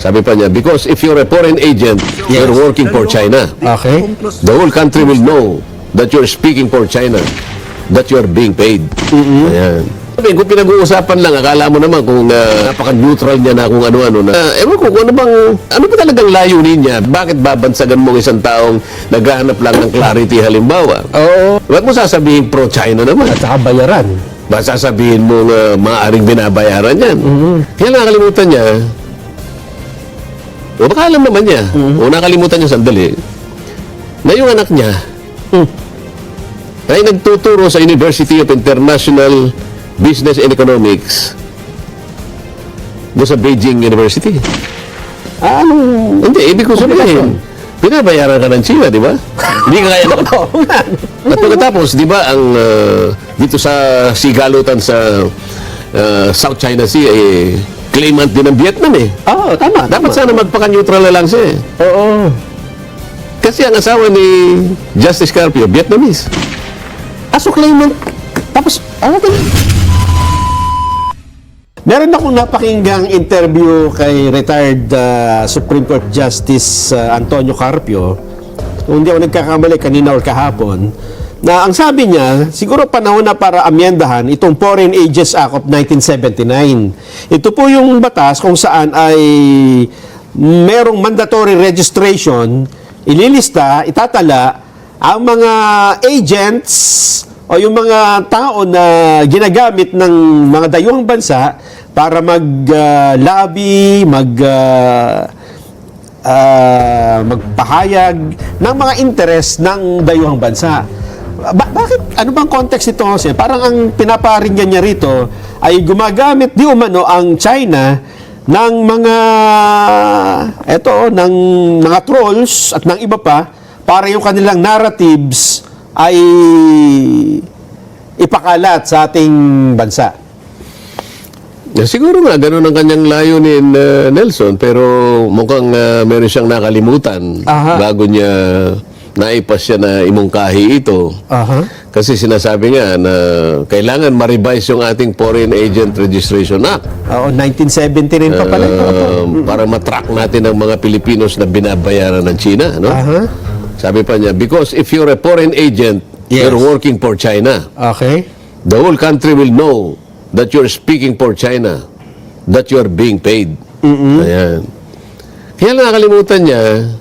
Sabi pa niya, because if you're a foreign agent, you're working for China. Okay. The whole country will know that you're speaking for China, that you're being paid. Ayan. Sabi, kung pinag-uusapan lang, akala mo naman kung napaka-neutral niya na kung ano-ano na. Ewan ko, kung ano ba talagang layunin niya? Bakit babansagan mo isang taong naghahanap lang ng clarity halimbawa? Oo. Ba't mo sasabihin pro-China naman? At saka bayaran. Ba sasabihin mo maaaring binabayaran yan? Kaya nakakalimutan niya. O baka alam naman niya. O nakalimutan niya sandali. Na yung anak niya ay nagtuturo sa University of International Business and Economics doon sa Beijing University. Hindi, ibig ko sabihin, binabayaran ka ng China, di ba? Hindi ka kaya At pagkatapos, di ba, ang dito sa sigalutan sa South China Sea, claimant din ng Vietnam eh. Oo, tama. Dapat sana magpaka-neutral na lang siya eh. Oo. Kasi ang asawa ni Justice Carpio, Vietnamese. So claimant. Tapos, ano ba? Meron akong napakinggang interview kay retired Supreme Court Justice Antonio Carpio. Kung hindi ako nagkakamali kanina or kahapon, na ang sabi niya, siguro panahon na para amyendahan itong Foreign Agents Act of 1979. Ito po yung batas kung saan ay merong mandatory registration, ililista, itatala ang mga agents o yung mga tao na ginagamit ng mga dayuhang bansa para mag-lobby, magpahayag ng mga interes ng dayuhang bansa. Bakit? Ano bang context ito? Parang ang pinaparinggan niya rito ay gumagamit di umano ang China ng ng mga trolls at ng iba pa para yung kanilang narratives ay ipakalat sa ating bansa. Siguro nga, ganun ang kanyang layunin, Nelson, pero mukhang meron siyang nakalimutan bago niya naipas siya na imungkahi ito. Kasi sinasabi nga na kailangan ma-revise yung ating Foreign Agent Registration Act. Oo, 1970 rin pa pala. Para matrack natin ang mga Pilipinos na binabayaran ng China. No? Sabi pa niya, because if you're a foreign agent, you're working for China. Okay. The whole country will know that you're speaking for China, that you're being paid. Ayan. Kaya nakalimutan niya,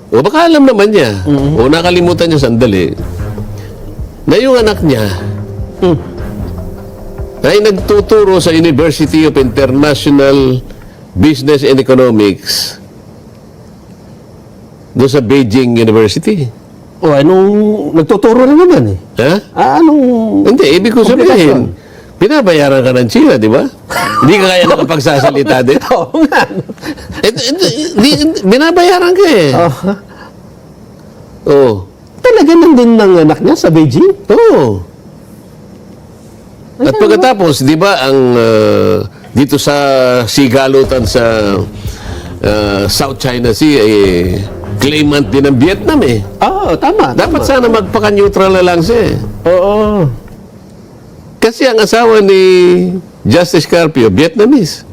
o baka alam naman niya, o nakalimutan niya sandali, na yung anak niya ay nagtuturo sa University of International Business and Economics doon sa Beijing University. O, anong nagtuturo na naman eh? Ha? Anong... Hindi, ibig ko sabihin, binabayaran ka ng China, di ba? Hindi ka kaya nakapagsasalita din. Oo nga. Binabayaran ka eh. Oo. Talaga nandun ng anak niya sa Beijing? Oo. At pagkatapos, di ba, ang dito sa sigalutan sa South China Sea, claimant din ng Vietnam eh. Oo, tama. Dapat sana magpaka-neutral na lang siya eh. Oo. Kasi ang asawa ni Justice Carpio, Vietnamese.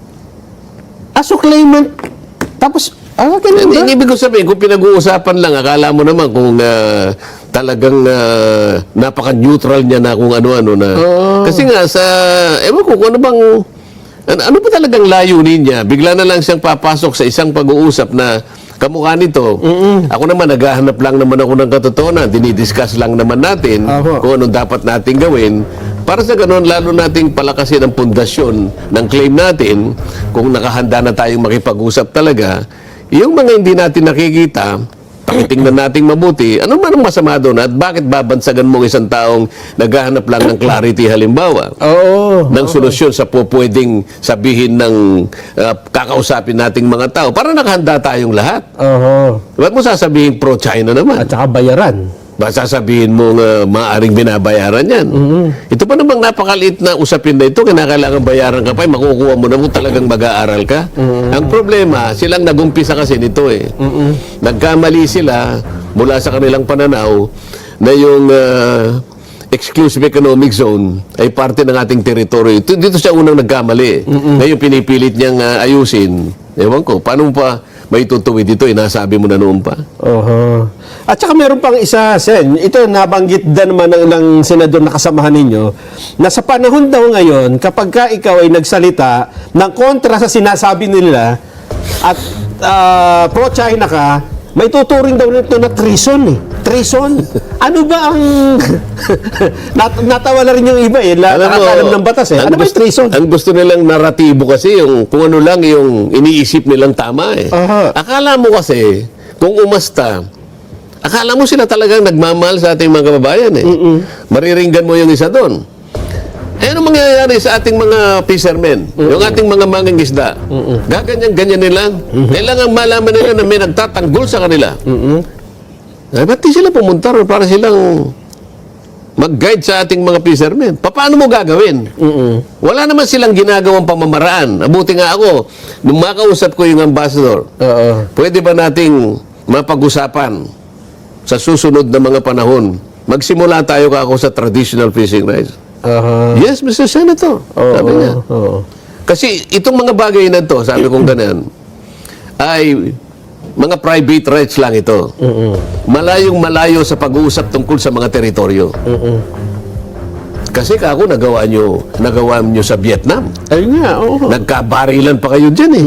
So claimant. Tapos, ganun ba? Ibig ko sabihin, kung pinag-uusapan lang, akala mo naman kung talagang napaka-neutral niya na kung ano-ano na. Kasi nga, ewan ko, kung ano ba talagang layunin niya? Bigla na lang siyang papasok sa isang pag-uusap na kamukha nito. Ako naman, naghahanap lang naman ako ng katotohanan. Dinidiscuss lang naman natin kung anong dapat natin gawin. Para sa ganoon, lalo nating palakasin ang pundasyon ng claim natin kung nakahanda na tayong makipag-usap talaga. Yung mga hindi natin nakikita, pakitingnan nating mabuti, ano man ang masama doon at bakit babansagan mo isang taong naghahanap lang ng clarity halimbawa? Ng solusyon sa pwedeng sabihin ng kakausapin nating mga tao para nakahanda tayong lahat. Ba't mo sasabihin pro-China naman? At saka bayaran. Ba sasabihin mo maaaring binabayaran yan? Ito pa namang napakaliit na usapin na ito, kinakailangan bayaran ka pa, makukuha mo na mo talagang mag-aaral ka. Ang problema, silang nagumpisa kasi nito eh. Nagkamali sila mula sa kanilang pananaw na yung exclusive economic zone ay parte ng ating teritoryo. Dito siya unang nagkamali. Ngayon pinipilit niyang ayusin. Ewan ko, paano mo pa may tutuwid dito? Nasabi mo na noon pa. Oho. At saka meron pang isa, Sen. Ito nabanggit din naman ng senador na kasamahan ninyo na sa panahon daw ngayon, kapag ka ikaw ay nagsalita ng kontra sa sinasabi nila at pro-China ka, may tuturing daw nito na treason eh. Treason? Ano ba ang... natawa na rin yung iba eh. Nakakalam ng batas eh. Ano ba yung treason? Ang gusto nilang naratibo kasi, yung kung ano lang yung iniisip nilang tama eh. Aha. Akala mo kasi, kung umasta, akala mo sila talagang nagmamahal sa ating mga kababayan eh. Mariringgan mo yung isa doon. Eh, ano mangyayari sa ating mga fishermen? Yung ating mga mangingisda? Gaganyan-ganyan nilang. Kailangan malaman nila na may nagtatanggol sa kanila. Eh, ba't di sila pumunta ron para silang mag-guide sa ating mga fishermen? Paano mo gagawin? Wala naman silang ginagawang pamamaraan. Abuti nga ako, nung makausap ko yung ambassador, pwede ba nating mapag-usapan sa susunod na mga panahon? Magsimula tayo ako sa traditional fishing rights. Yes, Mr. Senator. Sabi niya. Kasi itong mga bagay na to, sabi kong ganyan, ay mga private rights lang ito. Malayong malayo sa pag-uusap tungkol sa mga teritoryo. Kasi kako nagawa nyo sa Vietnam. Ayun nga, oo. Nagkabarilan pa kayo dyan eh.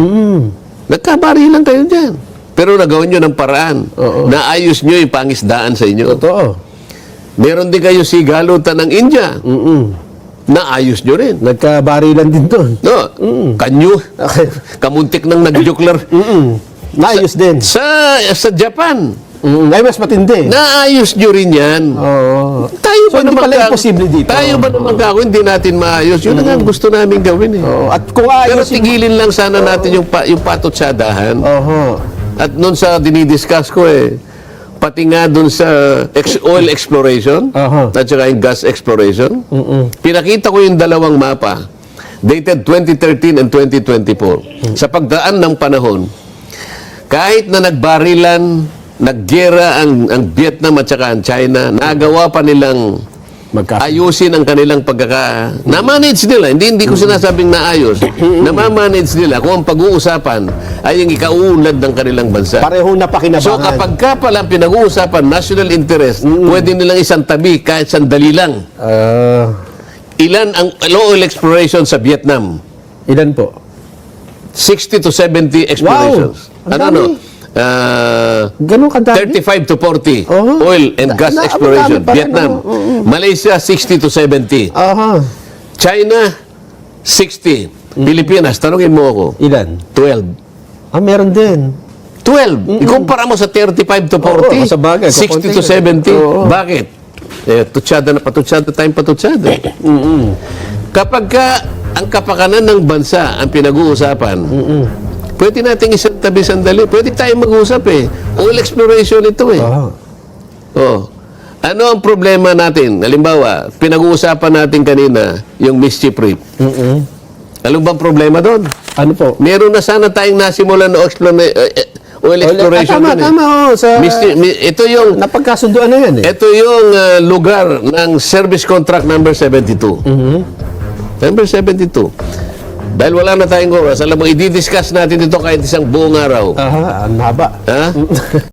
Nagkabarilan kayo dyan. Pero nagawa nyo ng paraan. Naayos nyo yung pangisdaan sa inyo. Totoo. Meron din kayo sigalutan ng India. Naayos nyo rin. Nagkabarilan din doon. No, kanyo. Kamuntik ng nagjukler. Naayos din. Sa Japan, Ay, mas matindi. naayos nyo rin yan. Oo. Tayo So, ba hindi naman pala ka- imposible dito. Tayo ba naman kako, hindi natin maayos. Yun ang gusto namin gawin eh. Oo. At kung Pero ayos tigilin lang sana natin yung patutsadahan. Oho. At noon sa dinidiscuss ko pati nga doon sa oil exploration Aha. at saka yung gas exploration, pinakita ko yung dalawang mapa dated 2013 and 2024. Sa pagdaan ng panahon, kahit na nagbarilan, naggera ang Vietnam at saka ang China, nagawa pa nilang ayusin ang kanilang na-manage nila. Hindi ko sinasabing naayos. Na-manage nila kung ang pag-uusapan ay yung ikauunlad ng kanilang bansa. Parehong napakinabangan. So kapag ka pala pinag-uusapan national interest, pwede nilang isang tabi kahit sandali lang. Ilan ang oil exploration sa Vietnam? Ilan po? 60 to 70 explorations. Wow! Ang dami. Ganun kadami? 35 to 40 Oh. oil and gas Na- exploration. madami pa rin, Vietnam. Malaysia, 60 to 70. Aha. China, 60. Pilipinas, tanungin mo ako, Ilan? 12. Meron din. 12. Ikumpara mo sa 35 to 40, Oo, sa bagay, 60 to kukunti. 70. Oo. Bakit? Patutsada tayong patutsada. Kapag ang kapakanan ng bansa ang pinag-uusapan, pwede nating isang tabi sandali. Pwede tayong mag-usap Oil exploration ito Oh. Ano ang problema natin? Halimbawa, pinag-uusapan natin kanina yung Mischief Reef. Ano bang problema doon? Ano po? Meron na sana tayong nasimulan na oil exploration. Tama, dun tama. Sa, ito yung napagkasunduan na yan eh. ito yung lugar ng service contract number 72. Number 72. Dahil wala na tayong oras, alam mo, i-discuss natin ito kahit isang buong araw. Aha, ang haba. Ha?